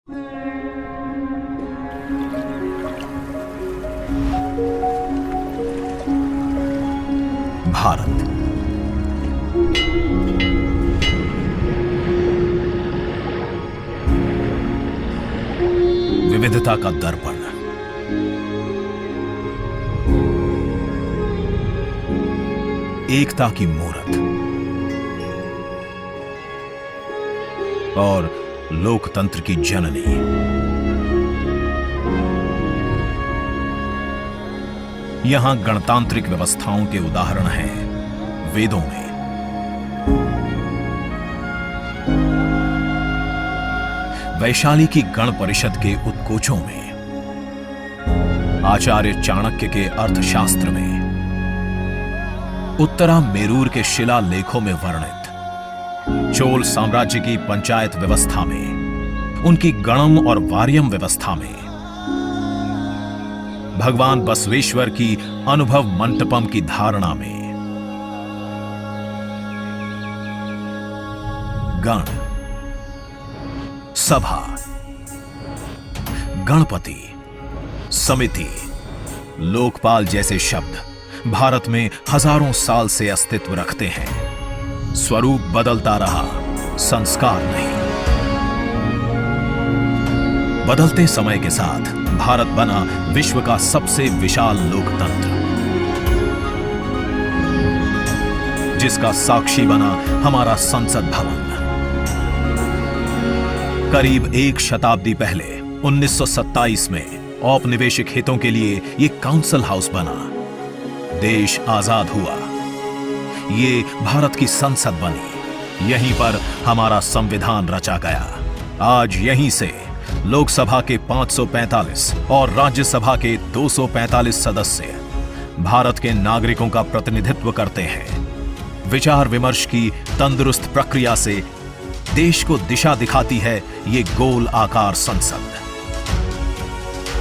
भारत विविधता का दर्पण, एकता की मूरत और लोकतंत्र की जननी। यहां गणतांत्रिक व्यवस्थाओं के उदाहरण हैं वेदों में, वैशाली की गण परिषद के उत्कोचों में, आचार्य चाणक्य के अर्थशास्त्र में, उत्तरा मेरूर के शिलालेखों में वर्णित चोल साम्राज्य की पंचायत व्यवस्था में, उनकी गणम और वार्यम व्यवस्था में, भगवान बसवेश्वर की अनुभव मंटपम की धारणा में। गण, सभा, गणपति, समिति, लोकपाल जैसे शब्द भारत में हजारों साल से अस्तित्व रखते हैं। स्वरूप बदलता रहा, संस्कार नहीं। बदलते समय के साथ भारत बना विश्व का सबसे विशाल लोकतंत्र, जिसका साक्षी बना हमारा संसद भवन। करीब एक शताब्दी पहले 1927 में औपनिवेशिक हितों के लिए यह काउंसिल हाउस बना। देश आजाद हुआ, ये भारत की संसद बनी। यहीं पर हमारा संविधान रचा गया। आज यहीं से लोकसभा के 545 और राज्यसभा के 245 सदस्य भारत के नागरिकों का प्रतिनिधित्व करते हैं। विचार विमर्श की तंदुरुस्त प्रक्रिया से देश को दिशा दिखाती है ये गोल आकार संसद।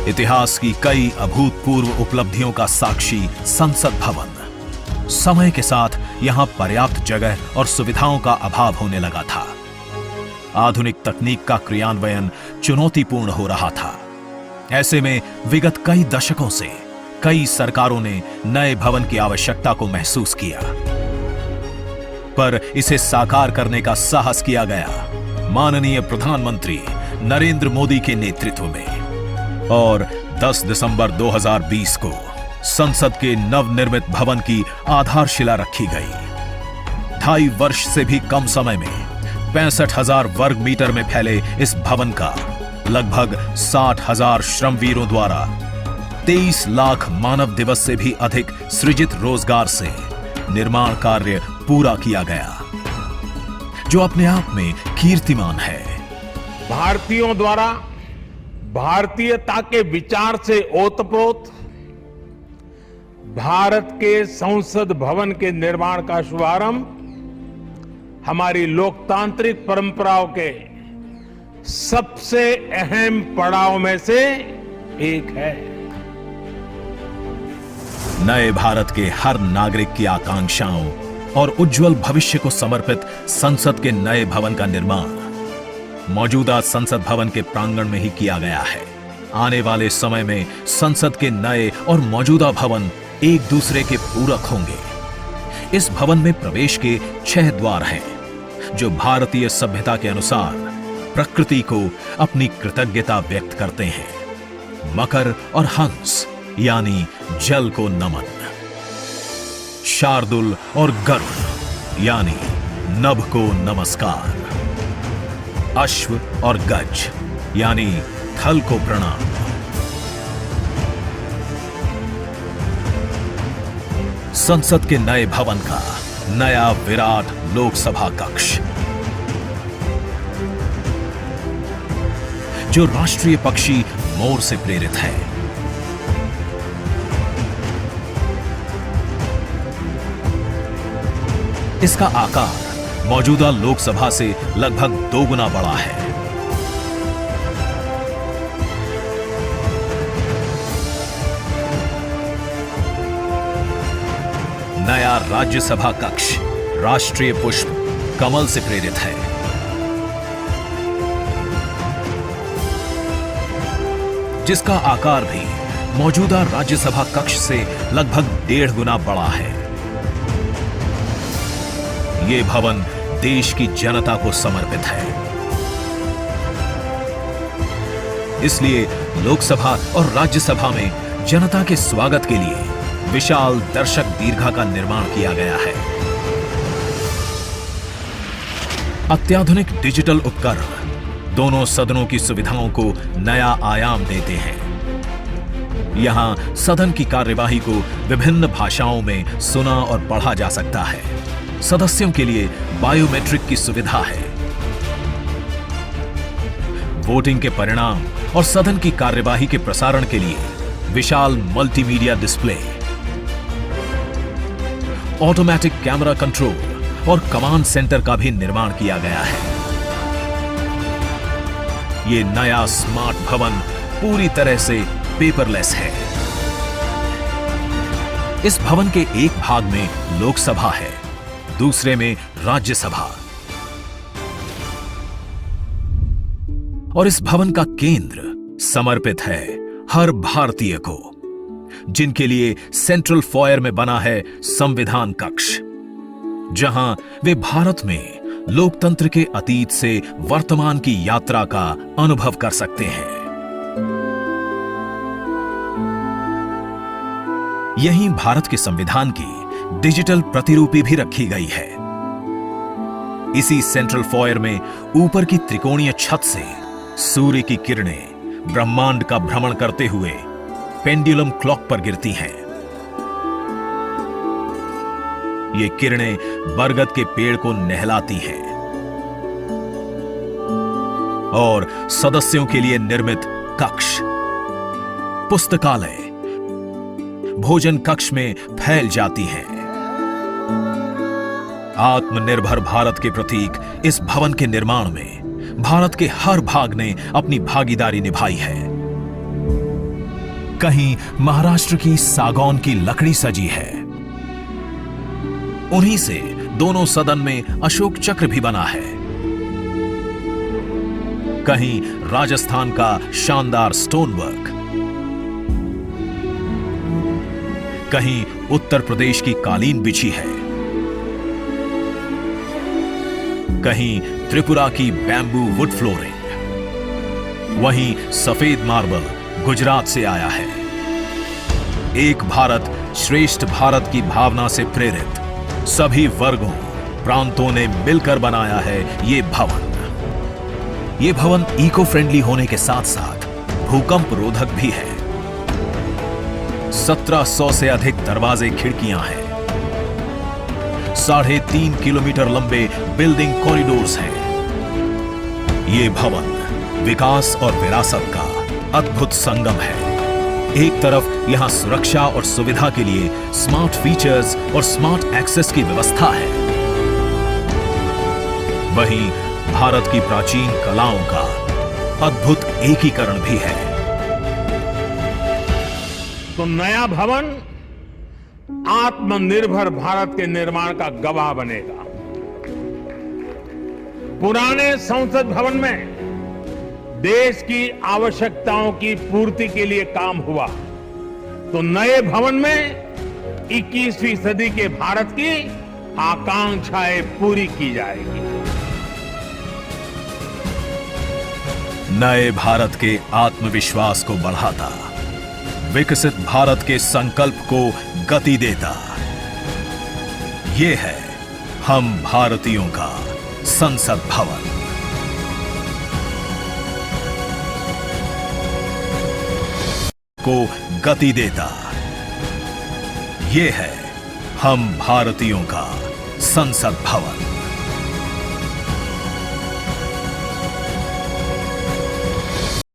इतिहास की कई अभूतपूर्व उपलब्धियों का साक्षी संसद भवन। समय के साथ यहां पर्याप्त जगह और सुविधाओं का अभाव होने लगा था। आधुनिक तकनीक का क्रियान्वयन चुनौतीपूर्ण हो रहा था। ऐसे में विगत कई दशकों से कई सरकारों ने नए भवन की आवश्यकता को महसूस किया, पर इसे साकार करने का साहस किया गया माननीय प्रधानमंत्री नरेंद्र मोदी के नेतृत्व में। और 10 दिसंबर 2020 को संसद के नवनिर्मित भवन की आधारशिला रखी गई। 2.5 वर्ष से भी कम समय में 65,000 वर्ग मीटर में फैले इस भवन का लगभग 60,000 श्रमवीरों द्वारा 23 लाख मानव दिवस से भी अधिक सृजित रोजगार से निर्माण कार्य पूरा किया गया, जो अपने आप में कीर्तिमान है। भारतीयों द्वारा भारतीयता के विचार से ओतप्रोत भारत के संसद भवन के निर्माण का शुभारंभ हमारी लोकतांत्रिक परंपराओं के सबसे अहम पड़ाव में से एक है। नए भारत के हर नागरिक की आकांक्षाओं और उज्जवल भविष्य को समर्पित संसद के नए भवन का निर्माण मौजूदा संसद भवन के प्रांगण में ही किया गया है। आने वाले समय में संसद के नए और मौजूदा भवन एक दूसरे के पूरक होंगे। इस भवन में प्रवेश के 6 द्वार हैं, जो भारतीय सभ्यता के अनुसार प्रकृति को अपनी कृतज्ञता व्यक्त करते हैं। मकर और हंस यानी जल को नमन, शार्दुल और गरुड़ यानी नभ को नमस्कार, अश्व और गज यानी थल को प्रणाम। संसद के नए भवन का नया विराट लोकसभा कक्ष, जो राष्ट्रीय पक्षी मोर से प्रेरित है। इसका आकार मौजूदा लोकसभा से लगभग 2 गुना बड़ा है। नया राज्यसभा कक्ष राष्ट्रीय पुष्प कमल से प्रेरित है। जिसका आकार भी मौजूदा राज्यसभा कक्ष से लगभग 1.5 गुना बड़ा है। ये भवन देश की जनता को समर्पित है। इसलिए लोकसभा और राज्यसभा में जनता के स्वागत के लिए विशाल दर्शक दीर्घा का निर्माण किया गया है। अत्याधुनिक डिजिटल उपकरण दोनों सदनों की सुविधाओं को नया आयाम देते हैं। यहां सदन की कार्यवाही को विभिन्न भाषाओं में सुना और पढ़ा जा सकता है। सदस्यों के लिए बायोमेट्रिक की सुविधा है। वोटिंग के परिणाम और सदन की कार्यवाही के प्रसारण के लिए विशाल multimedia display, automatic camera control और कमांड सेंटर का भी निर्माण किया गया है। यह नया स्मार्ट भवन पूरी तरह से पेपरलेस है। इस भवन के एक भाग में लोकसभा है, दूसरे में राज्यसभा। और इस भवन का केंद्र समर्पित है हर भारतीय को, जिनके लिए सेंट्रल फॉयर में बना है संविधान कक्ष, जहां वे भारत में लोकतंत्र के अतीत से वर्तमान की यात्रा का अनुभव कर सकते हैं। यहीं भारत के संविधान की डिजिटल प्रतिरूपी भी रखी गई है। इसी सेंट्रल फॉयर में ऊपर की त्रिकोणीय छत से सूर्य की किरणें ब्रह्मांड का भ्रमण करते हुए पेंडुलम क्लॉक पर गिरती हैं। ये किरणें बरगद के पेड़ को नहलाती हैं और सदस्यों के लिए निर्मित कक्ष, पुस्तकालय, भोजन कक्ष में फैल जाती हैं। आत्मनिर्भर भारत के प्रतीक इस भवन के निर्माण में भारत के हर भाग ने अपनी भागीदारी निभाई है। कहीं महाराष्ट्र की सागौन की लकड़ी सजी है, उन्हीं से दोनों सदन में अशोक चक्र भी बना है। कहीं राजस्थान का शानदार स्टोन वर्क, कहीं उत्तर प्रदेश की कालीन बिछी है, कहीं त्रिपुरा की बैम्बू वुड फ्लोरिंग, वहीं सफेद मार्बल गुजरात से आया है। एक भारत श्रेष्ठ भारत की भावना से प्रेरित सभी वर्गों, प्रांतों ने मिलकर बनाया है ये भवन। ये भवन इको फ्रेंडली होने के साथ साथ भूकंप रोधक भी है। 1700 से अधिक दरवाजे, खिड़कियां हैं। 3.5 किलोमीटर लंबे बिल्डिंग कॉरिडोर्स हैं। ये भवन विकास और विरासत का अद्भुत संगम है। एक तरफ यहां सुरक्षा और सुविधा के लिए स्मार्ट फीचर्स और स्मार्ट एक्सेस की व्यवस्था है, वहीं भारत की प्राचीन कलाओं का अद्भुत एकीकरण भी है। तो नया भवन आत्मनिर्भर भारत के निर्माण का गवाह बनेगा। पुराने संसद भवन में देश की आवश्यकताओं की पूर्ति के लिए काम हुआ, तो नए भवन में 21वीं सदी के भारत की आकांक्षाएं पूरी की जाएगी। नए भारत के आत्मविश्वास को बढ़ाता, विकसित भारत के संकल्प को गति देता, ये है हम भारतीयों का संसद भवन। को गति देता, ये है हम भारतीयों का संसद भवन।